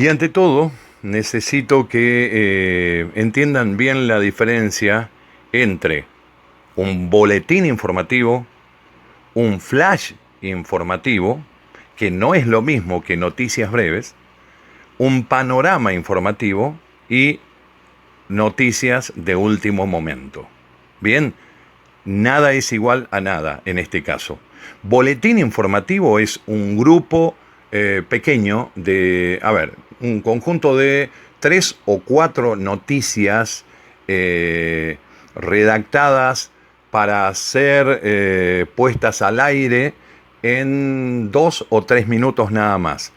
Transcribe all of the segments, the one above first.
Y ante todo, necesito que entiendan bien la diferencia entre un boletín informativo, un flash informativo, que no es lo mismo que noticias breves, un panorama informativo y noticias de último momento. Bien, nada es igual a nada en este caso. Boletín informativo es un grupo pequeño de, un conjunto de 3 o 4 noticias redactadas para ser puestas al aire en 2 o 3 minutos nada más.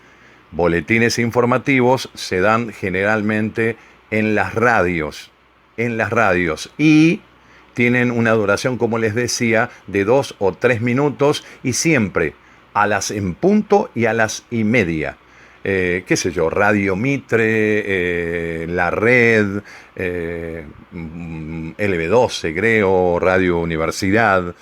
Boletines informativos se dan generalmente en las radios y tienen una duración, como les decía, de 2 o 3 minutos y siempre a las en punto y a las y media. Qué sé yo, Radio Mitre, La Red, LB12 creo, Radio Universidad,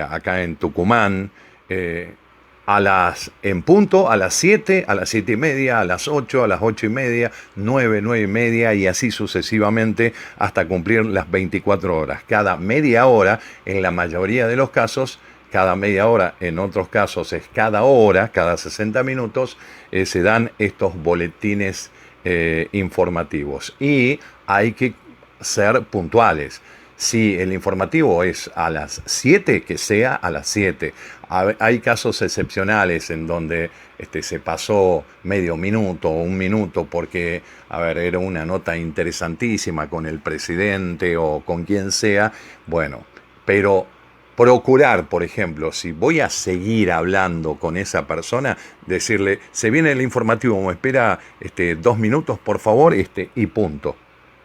acá en Tucumán, en punto, a las 7, a las 7:30, a las 8, a las 8:30, 9, 9:30 y así sucesivamente hasta cumplir las 24 horas. Cada media hora, en la mayoría de los casos, cada media hora, en otros casos es cada hora, cada 60 minutos, se dan estos boletines informativos. Y hay que ser puntuales. Si el informativo es a las 7, que sea a las 7. Hay casos excepcionales en donde se pasó medio minuto o un minuto porque, era una nota interesantísima con el presidente o con quien sea. Bueno, pero procurar, por ejemplo, si voy a seguir hablando con esa persona, decirle, se viene el informativo, me espera 2 minutos, por favor, y punto.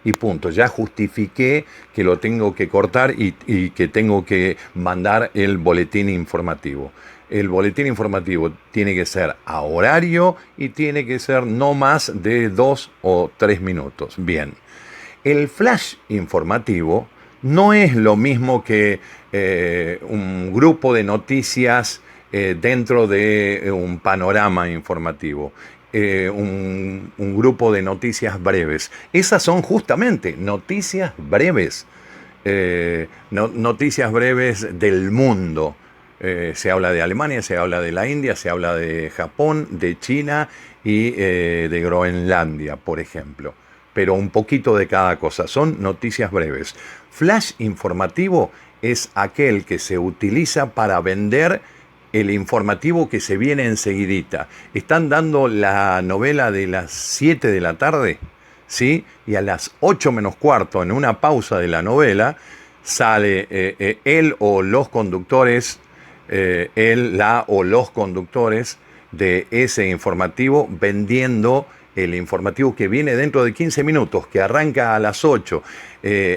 Y punto, ya justifiqué que lo tengo que cortar y que tengo que mandar el boletín informativo. El boletín informativo tiene que ser a horario y tiene que ser no más de 2 o 3 minutos. Bien, el flash informativo no es lo mismo que un grupo de noticias dentro de un panorama informativo. Un grupo de noticias breves. Esas son justamente noticias breves. Noticias breves del mundo. Se habla de Alemania, se habla de la India, se habla de Japón, de China y de Groenlandia, por ejemplo. Pero un poquito de cada cosa. Son noticias breves. Flash informativo es aquel que se utiliza para vender el informativo que se viene enseguidita. Están dando la novela de las 7 de la tarde, ¿sí? Y a las 8 menos cuarto, en una pausa de la novela, sale él o los conductores, la o los conductores de ese informativo vendiendo el informativo que viene dentro de 15 minutos, que arranca a las 8,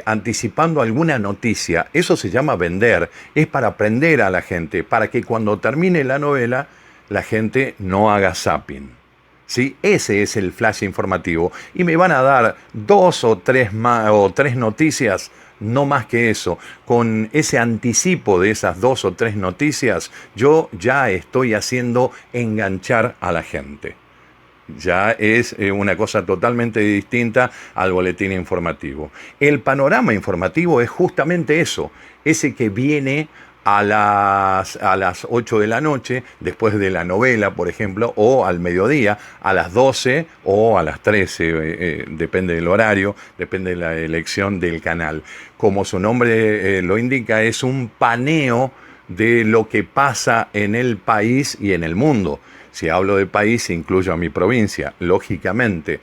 anticipando alguna noticia. Eso se llama vender, es para aprender a la gente, para que cuando termine la novela, la gente no haga zapping. ¿Sí? Ese es el flash informativo. Y me van a dar 2 o 3 noticias, no más que eso. Con ese anticipo de esas 2 o 3 noticias, yo ya estoy haciendo enganchar a la gente. Ya es una cosa totalmente distinta al boletín informativo. El panorama informativo es justamente eso, ese que viene a las 8 de la noche, después de la novela, por ejemplo, o al mediodía, a las 12 o a las 13, depende del horario, depende de la elección del canal. Como su nombre lo indica, es un paneo de lo que pasa en el país y en el mundo. Si hablo de país, incluyo a mi provincia, lógicamente.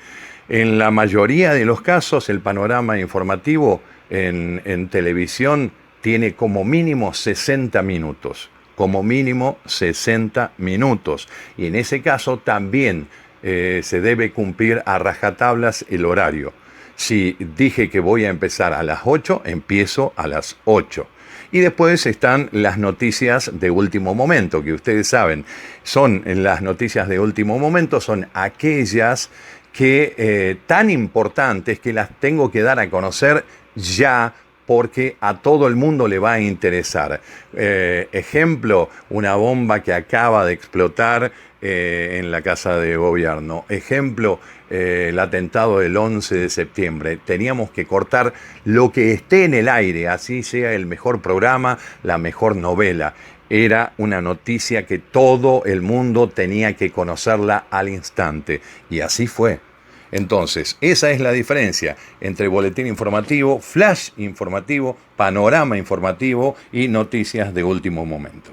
En la mayoría de los casos, el panorama informativo en televisión tiene como mínimo 60 minutos. Como mínimo 60 minutos. Y en ese caso también se debe cumplir a rajatablas el horario. Si dije que voy a empezar a las 8, empiezo a las 8. Y después están las noticias de último momento, que ustedes saben, son las noticias de último momento, son aquellas que tan importantes que las tengo que dar a conocer ya porque a todo el mundo le va a interesar. Ejemplo, una bomba que acaba de explotar en la Casa de Gobierno. Ejemplo, el atentado del 11 de septiembre. Teníamos que cortar lo que esté en el aire, así sea el mejor programa, la mejor novela. Era una noticia que todo el mundo tenía que conocerla al instante. Y así fue. Entonces, esa es la diferencia entre boletín informativo, flash informativo, panorama informativo y noticias de último momento.